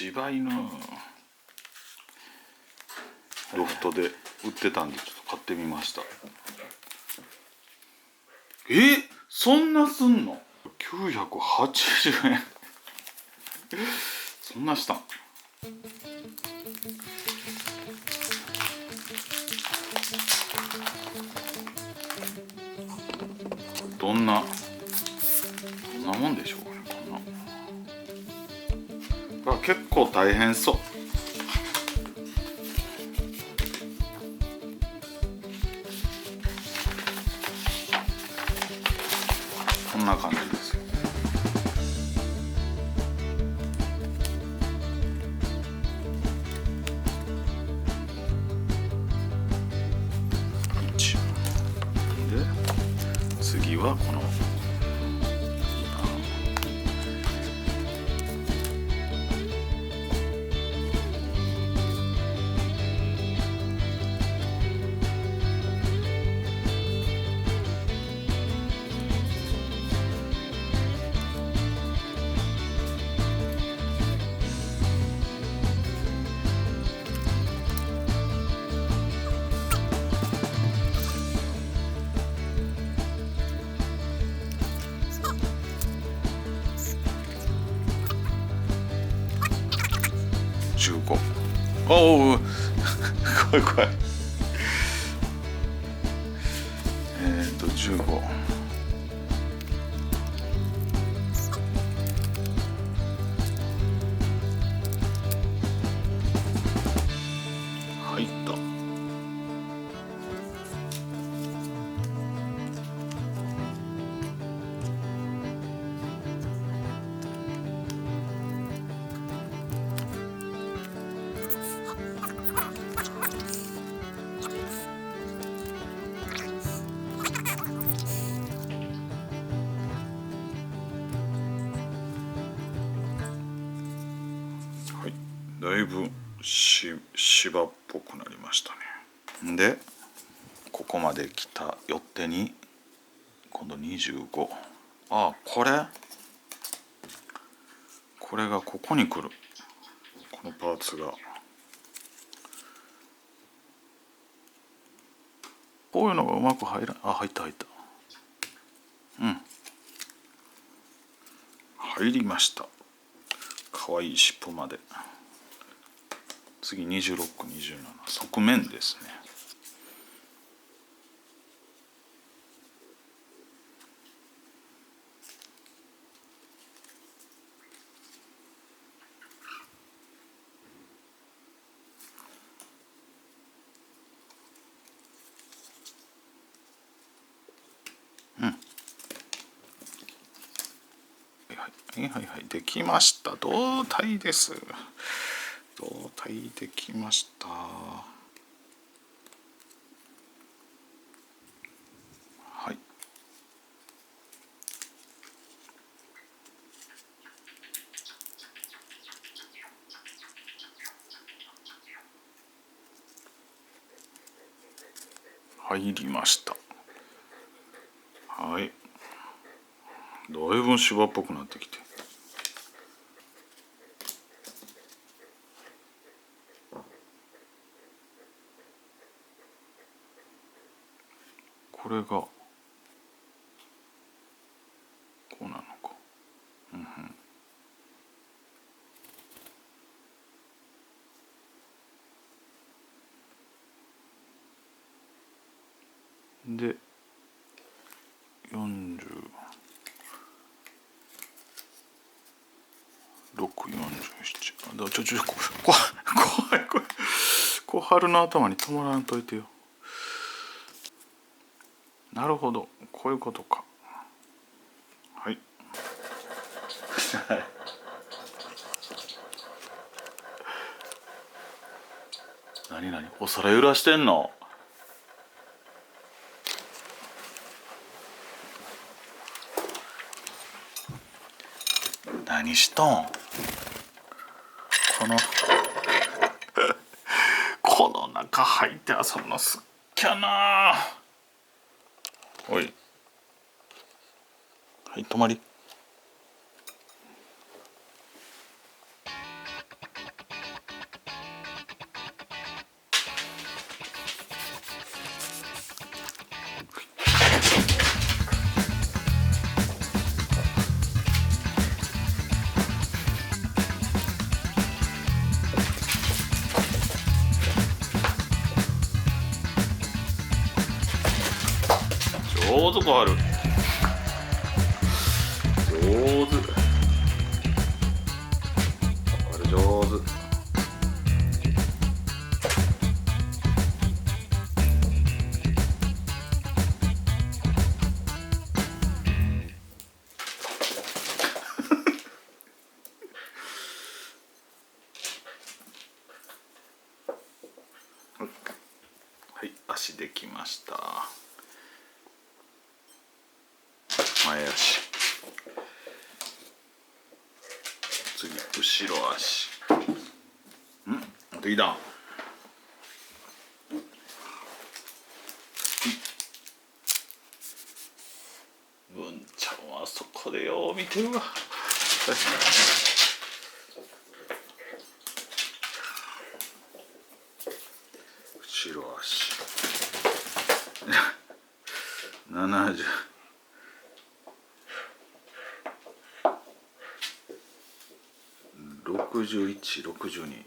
柴犬ロフトで売ってたんでちょっと買ってみました。そんなすんの？980円そんなしたん？どんなもんでしょうかね。こんな結構大変そう。こんな感じですよ。で次はこの15。おお怖い怖い。15。入った。だいぶ芝っぽくなりましたね。でここまで来たよってに今度25。あ、これがここに来る。このパーツがこういうのがうまく入らん。あ、入った入った。入りました。かわいい尻尾まで。次26、27側面ですね。はいできました。胴体です。胴体できました。はい。入りました。はい。だいぶ芝っぽくなってきて。これがこうなのか。で46、47。だ怖い。小春の頭に止まらんといてよ。なるほど、こういうことか。はい何お皿揺らしてんの？何しとん？この中入って遊ぶのすっきゃな。おい、はい、止まり。上手こはる。上手。これ上手。はい、足できました。前足。次後ろ足。できた。文ちゃんはそこでよう見てるわ。後ろ足。70。61、62。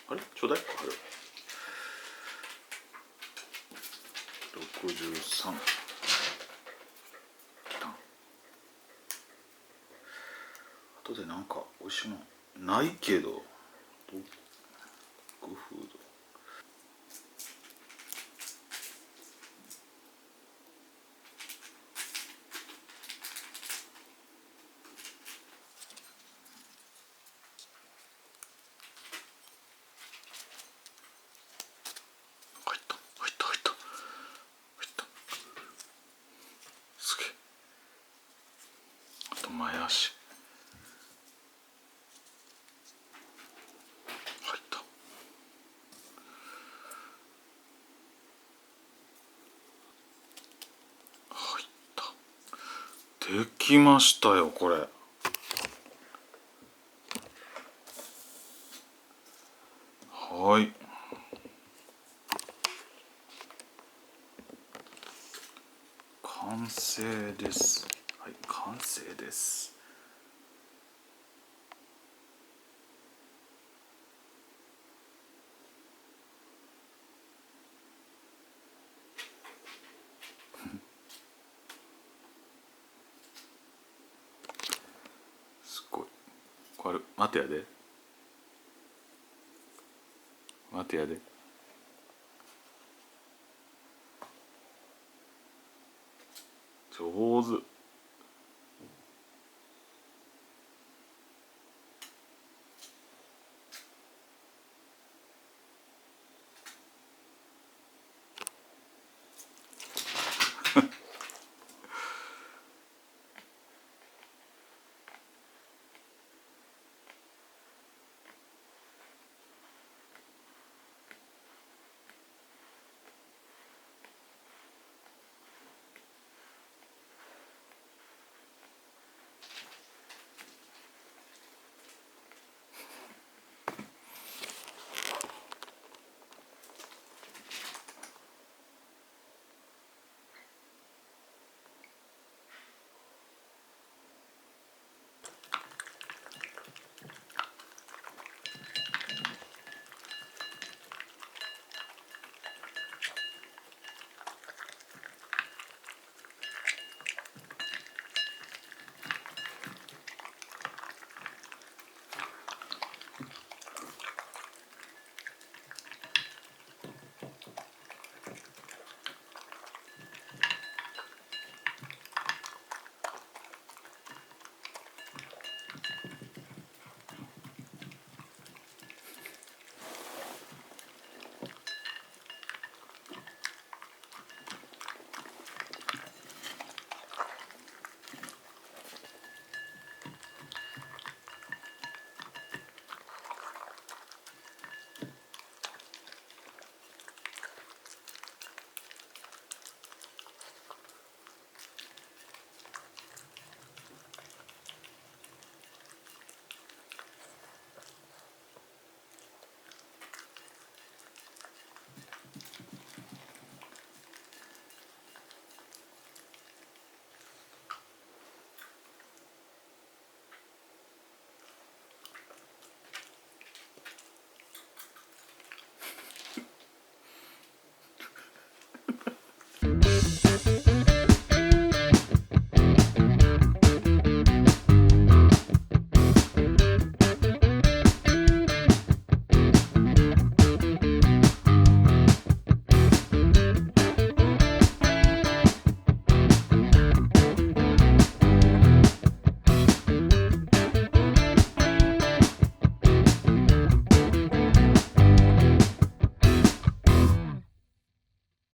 あれちょうだい。あれ63。後でなんかおいしいのないけど、ドッグフード。入った入った入った入った。すげえ。あと前足入った。入った。できましたよこれ。はい、完成です。はい、完成です。すごい。これ待てやで。待てやで。上手。